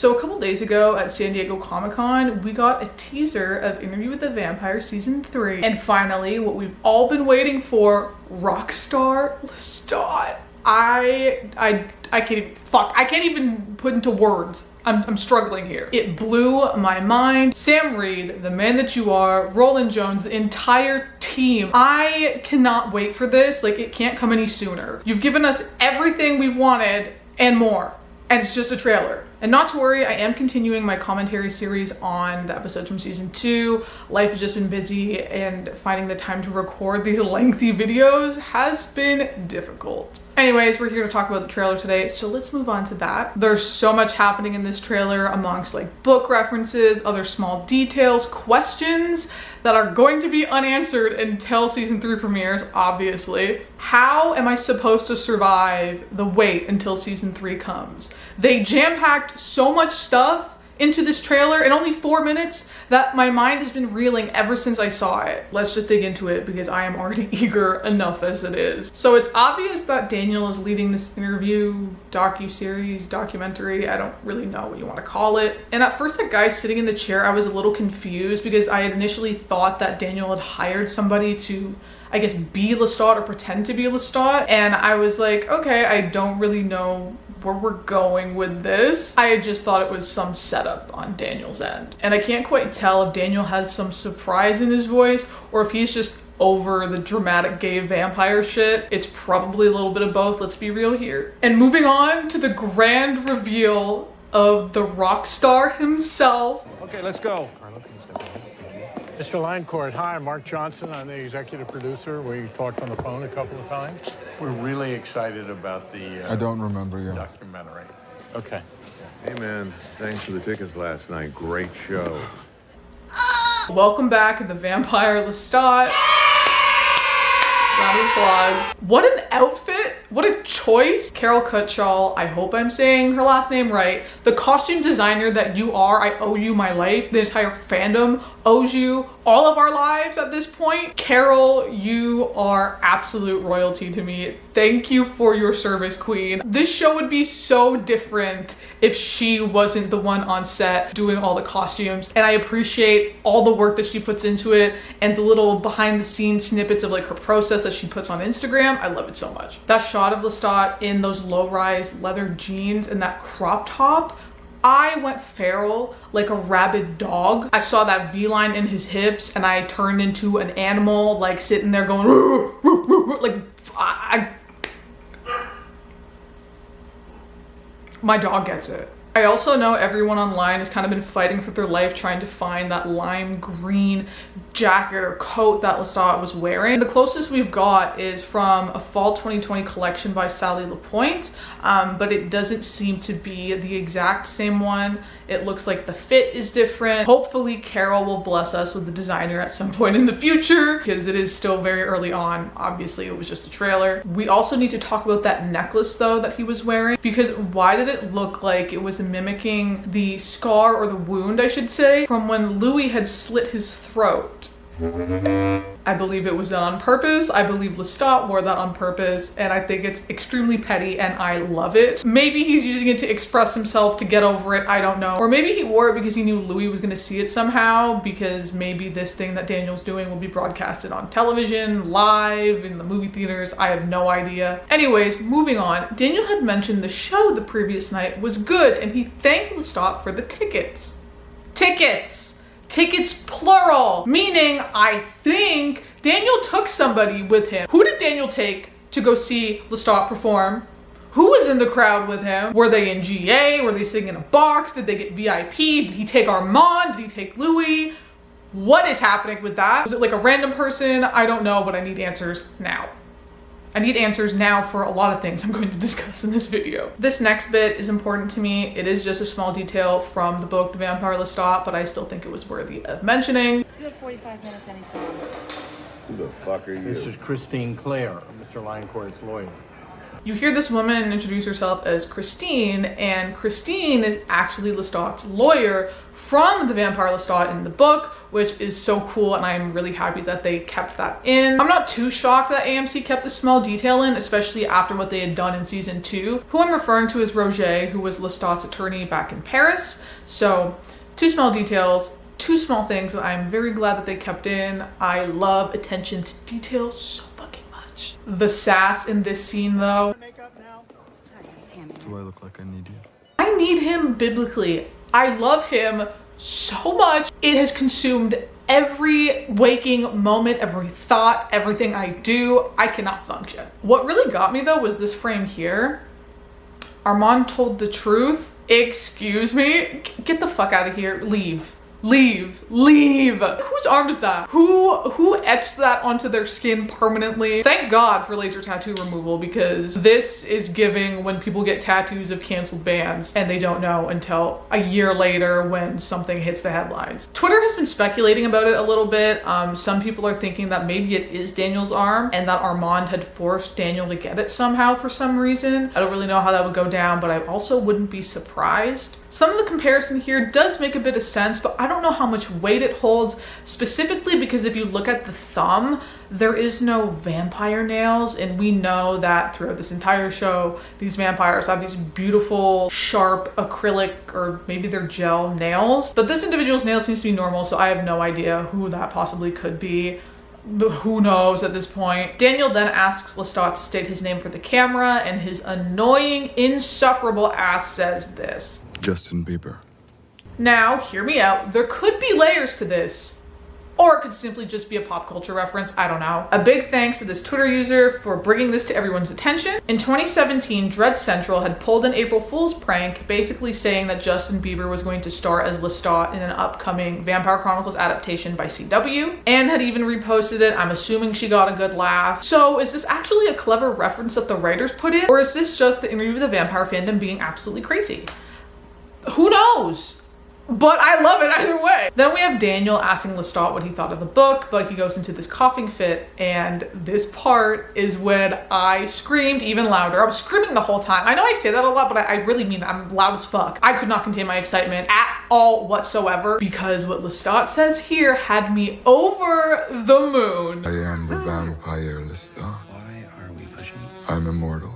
So a couple days ago at San Diego Comic-Con, we got a teaser of Interview with the Vampire Season 3. And finally, what we've all been waiting for, Rockstar Lestat. I can't even put into words. I'm struggling here. It blew my mind. Sam Reed, the man that you are, Roland Jones, the entire team. I cannot wait for this. Like, it can't come any sooner. You've given us everything we've wanted and more. And it's just a trailer. And not to worry, I am continuing my commentary series on the episodes from season 2. Life has just been busy and finding the time to record these lengthy videos has been difficult. Anyways, we're here to talk about the trailer today, so let's move on to that. There's so much happening in this trailer amongst like book references, other small details, questions that are going to be unanswered until season 3 premieres, obviously. How am I supposed to survive the wait until season 3 comes? They jam-packed so much stuff into this trailer in only 4 minutes that my mind has been reeling ever since I saw it. Let's just dig into it because I am already eager enough as it is. So it's obvious that Daniel is leading this interview, docuseries, documentary, I don't really know what you want to call it. And at first that guy sitting in the chair, I was a little confused because I had initially thought that Daniel had hired somebody to, I guess, be Lestat or pretend to be Lestat. And I was like, okay, I don't really know where we're going with this. I had just thought it was some setup on Daniel's end. And I can't quite tell if Daniel has some surprise in his voice or if he's just over the dramatic gay vampire shit. It's probably a little bit of both, let's be real here. And moving on to the grand reveal of the rock star himself. Okay, let's go. Mr. Linecourt, hi, I'm Mark Johnson. I'm the executive producer. We talked on the phone a couple of times. We're really excited about the I don't remember you. documentary. Okay. Hey man, thanks for the tickets last night. Great show. Welcome back, the Vampire Lestat. Round of applause. What an outfit, what a choice. Carol Cutshall, I hope I'm saying her last name right. The costume designer that you are, I owe you my life. The entire fandom owes you all of our lives at this point. Carol, you are absolute royalty to me. Thank you for your service, queen. This show would be so different if she wasn't the one on set doing all the costumes. And I appreciate all the work that she puts into it and the little behind the scenes snippets of like her process that she puts on Instagram. I love it so much. That shot of Lestat in those low-rise leather jeans and that crop top, I went feral like a rabid dog. I saw that V-line in his hips and I turned into an animal, like sitting there going, roo, roo, roo, like my dog gets it. I also know everyone online has kind of been fighting for their life trying to find that lime green jacket or coat that Lestat was wearing. The closest we've got is from a fall 2020 collection by Sally Lapointe, but it doesn't seem to be the exact same one. It looks like the fit is different. Hopefully Carol will bless us with the designer at some point in the future because it is still very early on. Obviously it was just a trailer. We also need to talk about that necklace though that he was wearing, because why did it look like it was mimicking the scar, or the wound I should say, from when Louis had slit his throat. I believe it was done on purpose. I believe Lestat wore that on purpose, and I think it's extremely petty and I love it. Maybe he's using it to express himself, to get over it, I don't know. Or maybe he wore it because he knew Louis was gonna see it somehow, because maybe this thing that Daniel's doing will be broadcasted on television, live, in the movie theaters, I have no idea. Anyways, moving on. Daniel had mentioned the show the previous night was good and he thanked Lestat for the tickets. Tickets plural, meaning I think Daniel took somebody with him. Who did Daniel take to go see Lestat perform? Who was in the crowd with him? Were they in GA? Were they sitting in a box? Did they get VIP? Did he take Armand? Did he take Louis? What is happening with that? Was it like a random person? I don't know, but I need answers now. I need answers now for a lot of things I'm going to discuss in this video. This next bit is important to me. It is just a small detail from the book, The Vampire Lestat, but I still think it was worthy of mentioning. You have 45 minutes and he's gone. Who the fuck are you? This is Christine Clair, Mr. Linecourt's lawyer. You hear this woman introduce herself as Christine, and Christine is actually Lestat's lawyer from the Vampire Lestat in the book, which is so cool, and I'm really happy that they kept that in. I'm not too shocked that AMC kept the small detail in, especially after what they had done in season 2. Who I'm referring to is Roger, who was Lestat's attorney back in Paris. So 2 small details, 2 small things that I'm very glad that they kept in. I love attention to detail so fucking much. The sass in this scene though. Do I look like I need you? I need him biblically. I love him so much. It has consumed every waking moment, every thought, everything I do. I cannot function. What really got me though was this frame here. Armand told the truth. Excuse me? Get the fuck out of here. Leave. Leave. Leave. Whose arm is that? Who etched that onto their skin permanently? Thank God for laser tattoo removal, because this is giving when people get tattoos of canceled bands and they don't know until a year later when something hits the headlines. Twitter has been speculating about it a little bit. Some people are thinking that maybe it is Daniel's arm and that Armand had forced Daniel to get it somehow for some reason. I don't really know how that would go down, but I also wouldn't be surprised. Some of the comparison here does make a bit of sense, but I don't know how much weight it holds, specifically because if you look at the thumb, there is no vampire nails, and we know that throughout this entire show, these vampires have these beautiful, sharp acrylic, or maybe they're gel nails. But this individual's nail seems to be normal, so I have no idea who that possibly could be. But who knows at this point. Daniel then asks Lestat to state his name for the camera, and his annoying, insufferable ass says this. Justin Bieber. Now, hear me out. There could be layers to this, or it could simply just be a pop culture reference. I don't know. A big thanks to this Twitter user for bringing this to everyone's attention. In 2017, Dread Central had pulled an April Fool's prank, basically saying that Justin Bieber was going to star as Lestat in an upcoming Vampire Chronicles adaptation by CW. Anne had even reposted it. I'm assuming she got a good laugh. So is this actually a clever reference that the writers put in, or is this just the Interview with the Vampire fandom being absolutely crazy? Who knows? But I love it either way. Then we have Daniel asking Lestat what he thought of the book, but he goes into this coughing fit, and this part is when I screamed even louder. I was screaming the whole time. I know I say that a lot, but I really mean it. I'm loud as fuck. I could not contain my excitement at all whatsoever, because what Lestat says here had me over the moon. I am the vampire Lestat. Why are we pushing? I'm immortal.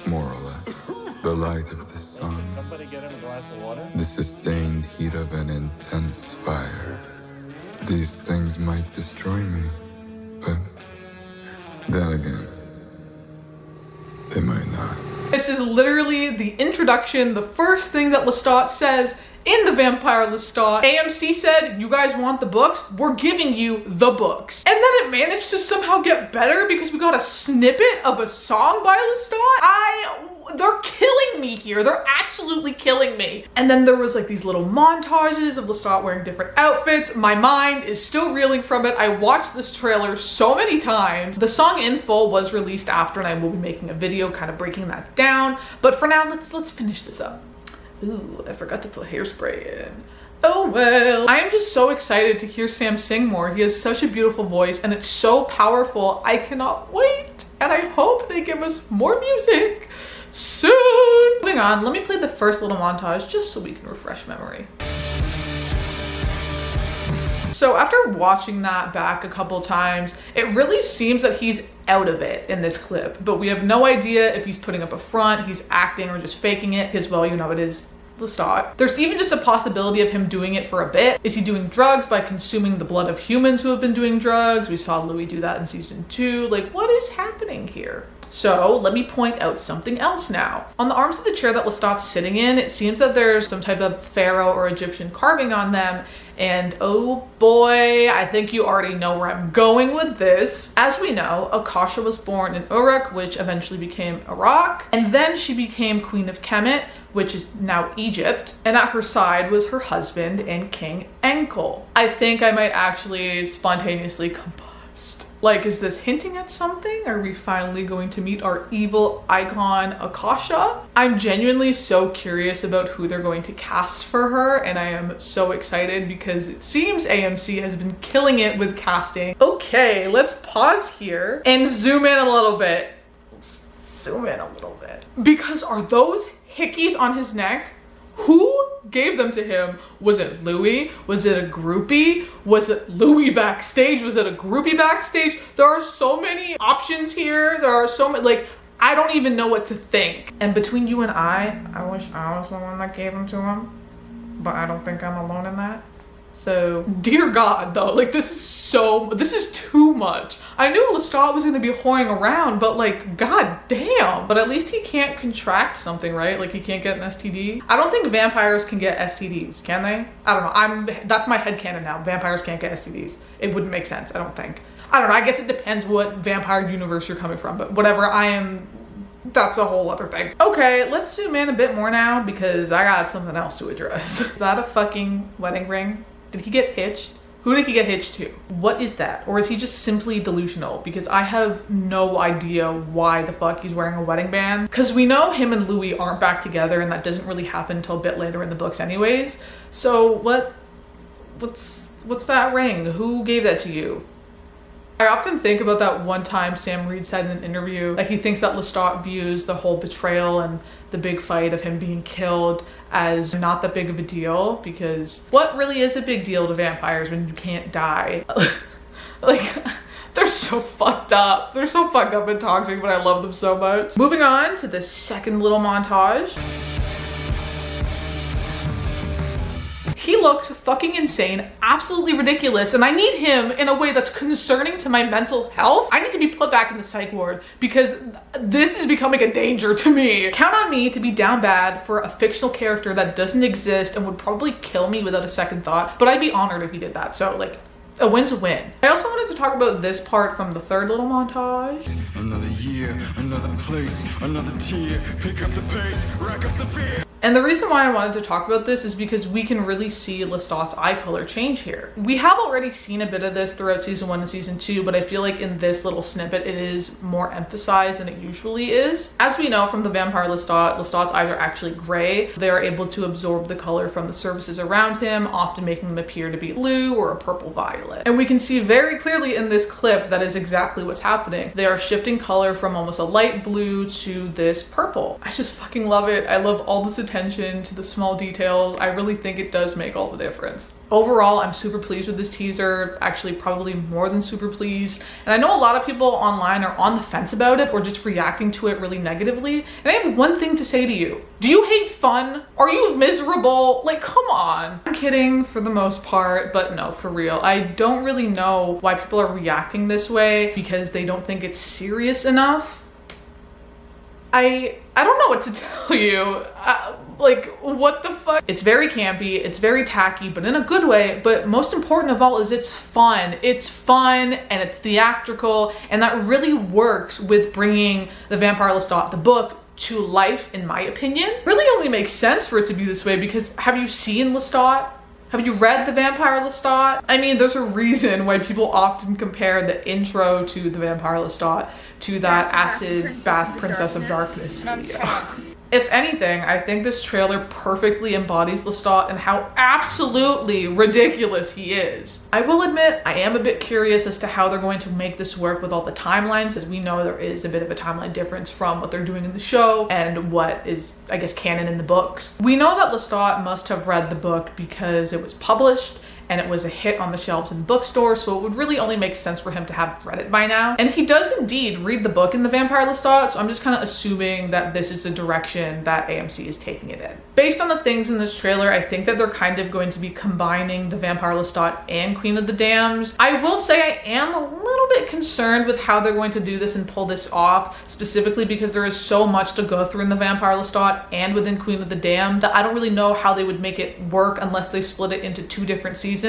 More or less. The light of the sun. Somebody get him a glass of water? The sustained heat of an intense fire. These things might destroy me, but then again, they might not. This is literally the introduction, the first thing that Lestat says in the Vampire Lestat. AMC said, you guys want the books? We're giving you the books. And then it managed to somehow get better because we got a snippet of a song by Lestat. They're killing me here. They're absolutely killing me. And then there was like these little montages of Lestat wearing different outfits. My mind is still reeling from it. I watched this trailer so many times. The song in full was released after, and I will be making a video kind of breaking that down. But for now, let's finish this up. Ooh, I forgot to put hairspray in. Oh well. I am just so excited to hear Sam sing more. He has such a beautiful voice and it's so powerful. I cannot wait. And I hope they give us more music soon. Moving on, let me play the first little montage just so we can refresh memory. So after watching that back a couple times, it really seems that he's out of it in this clip, but we have no idea if he's putting up a front, he's acting, or just faking it, because, well, you know, it is Lestat. There's even just a possibility of him doing it for a bit. Is he doing drugs by consuming the blood of humans who have been doing drugs? We saw Louis do that in season 2. Like, what is happening here? So let me point out something else now. On the arms of the chair that Lestat's sitting in, it seems that there's some type of pharaoh or Egyptian carving on them. And oh boy, I think you already know where I'm going with this. As we know, Akasha was born in Uruk, which eventually became Iraq. And then she became Queen of Kemet, which is now Egypt. And at her side was her husband and King Enkil. I think I might actually spontaneously combust. Like, is this hinting at something? Are we finally going to meet our evil icon, Akasha? I'm genuinely so curious about who they're going to cast for her, and I am so excited because it seems AMC has been killing it with casting. Okay, let's pause here and zoom in a little bit. zoom in a little bit. Because are those hickeys on his neck? Who gave them to him? Was it Louis? Was it a groupie? Was it Louis backstage? Was it a groupie backstage? There are so many options here. There are so many, like, I don't even know what to think. And between you and I wish I was the one that gave them to him, but I don't think I'm alone in that. So, dear God, though, like, this is too much. I knew Lestat was gonna be whoring around, but like, god damn. But at least he can't contract something, right? Like, he can't get an STD. I don't think vampires can get STDs, can they? I don't know, that's my headcanon now. Vampires can't get STDs. It wouldn't make sense, I don't think. I don't know, I guess it depends what vampire universe you're coming from, but whatever, that's a whole other thing. Okay, let's zoom in a bit more now because I got something else to address. Is that a fucking wedding ring? Did he get hitched? Who did he get hitched to? What is that? Or is he just simply delusional? Because I have no idea why the fuck he's wearing a wedding band. Because we know him and Louis aren't back together and that doesn't really happen until a bit later in the books anyways. So what's that ring? Who gave that to you? I often think about that one time Sam Reed said in an interview that he thinks that Lestat views the whole betrayal and the big fight of him being killed as not that big of a deal, because what really is a big deal to vampires when you can't die? Like, they're so fucked up. They're so fucked up and toxic, but I love them so much. Moving on to the second little montage. He looks fucking insane, absolutely ridiculous, and I need him in a way that's concerning to my mental health. I need to be put back in the psych ward because this is becoming a danger to me. Count on me to be down bad for a fictional character that doesn't exist and would probably kill me without a second thought, but I'd be honored if he did that. So, like, a win's a win. I also wanted to talk about this part from the third little montage. Another year, another place, another tear. Pick up the pace, rack up the fear. And the reason why I wanted to talk about this is because we can really see Lestat's eye color change here. We have already seen a bit of this throughout season 1 and season 2, but I feel like in this little snippet, it is more emphasized than it usually is. As we know from the vampire Lestat's eyes are actually gray. They are able to absorb the color from the surfaces around him, often making them appear to be blue or a purple violet. And we can see very clearly in this clip that is exactly what's happening. They are shifting color from almost a light blue to this purple. I just fucking love it. I love all this attention to the small details. I really think it does make all the difference. Overall, I'm super pleased with this teaser, actually probably more than super pleased. And I know a lot of people online are on the fence about it or just reacting to it really negatively. And I have one thing to say to you. Do you hate fun? Are you miserable? Like, come on. I'm kidding for the most part, but no, for real. I don't really know why people are reacting this way because they don't think it's serious enough. I don't know what to tell you. Like, what the fuck? It's very campy, it's very tacky, but in a good way. But most important of all is it's fun. It's fun and it's theatrical, and that really works with bringing the Vampire Lestat, the book, to life, in my opinion. Really only makes sense for it to be this way because have you seen Lestat? Have you read The Vampire Lestat? I mean, there's a reason why people often compare the intro to The Vampire Lestat to that acid bath Princess of Darkness video. If anything, I think this trailer perfectly embodies Lestat and how absolutely ridiculous he is. I will admit, I am a bit curious as to how they're going to make this work with all the timelines, as we know there is a bit of a timeline difference from what they're doing in the show and what is, I guess, canon in the books. We know that Lestat must have read the book because it was published and it was a hit on the shelves in bookstores, so it would really only make sense for him to have read it by now. And he does indeed read the book in The Vampire Lestat, so I'm just kind of assuming that this is the direction that AMC is taking it in. Based on the things in this trailer, I think that they're kind of going to be combining The Vampire Lestat and Queen of the Damned. I will say I am a little bit concerned with how they're going to do this and pull this off, specifically because there is so much to go through in The Vampire Lestat and within Queen of the Damned that I don't really know how they would make it work unless they split it into 2 different seasons,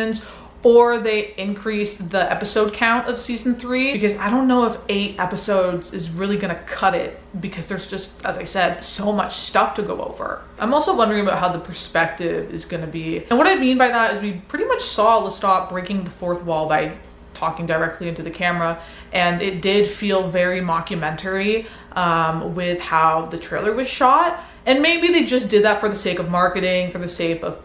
or they increased the episode count of season 3, because I don't know if 8 episodes is really gonna cut it because there's just, as I said, so much stuff to go over. I'm also wondering about how the perspective is gonna be. And what I mean by that is we pretty much saw Lestat breaking the 4th wall by talking directly into the camera, and it did feel very mockumentary with how the trailer was shot. And maybe they just did that for the sake of marketing, for the sake of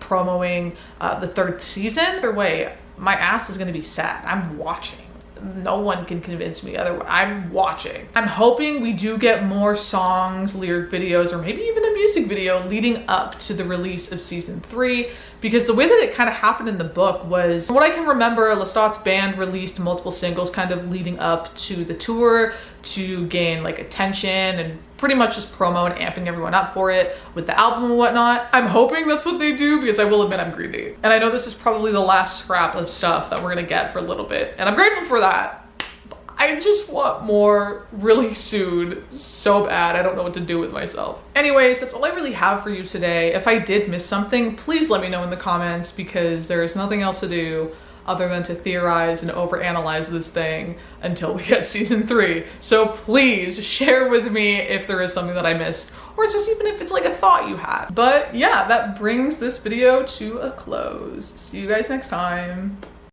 promoting the 3rd season. Either way, my ass is gonna be set. I'm watching. no one can convince me otherwise. I'm watching. I'm hoping we do get more songs, lyric videos, or maybe even a music video leading up to the release of season 3, because the way that it kind of happened in the book was, from what I can remember, Lestat's band released multiple singles kind of leading up to the tour to gain like attention and pretty much just promo and amping everyone up for it with the album and whatnot. I'm hoping that's what they do, because I will admit I'm greedy. And I know this is probably the last scrap of stuff that we're gonna get for a little bit, and I'm grateful for that. I just want more really soon, so bad. I don't know what to do with myself. Anyways, that's all I really have for you today. If I did miss something, please let me know in the comments, because there is nothing else to do other than to theorize and overanalyze this thing until we get season 3. So please share with me if there is something that I missed, or just even if it's like a thought you had. But yeah, that brings this video to a close. See you guys next time.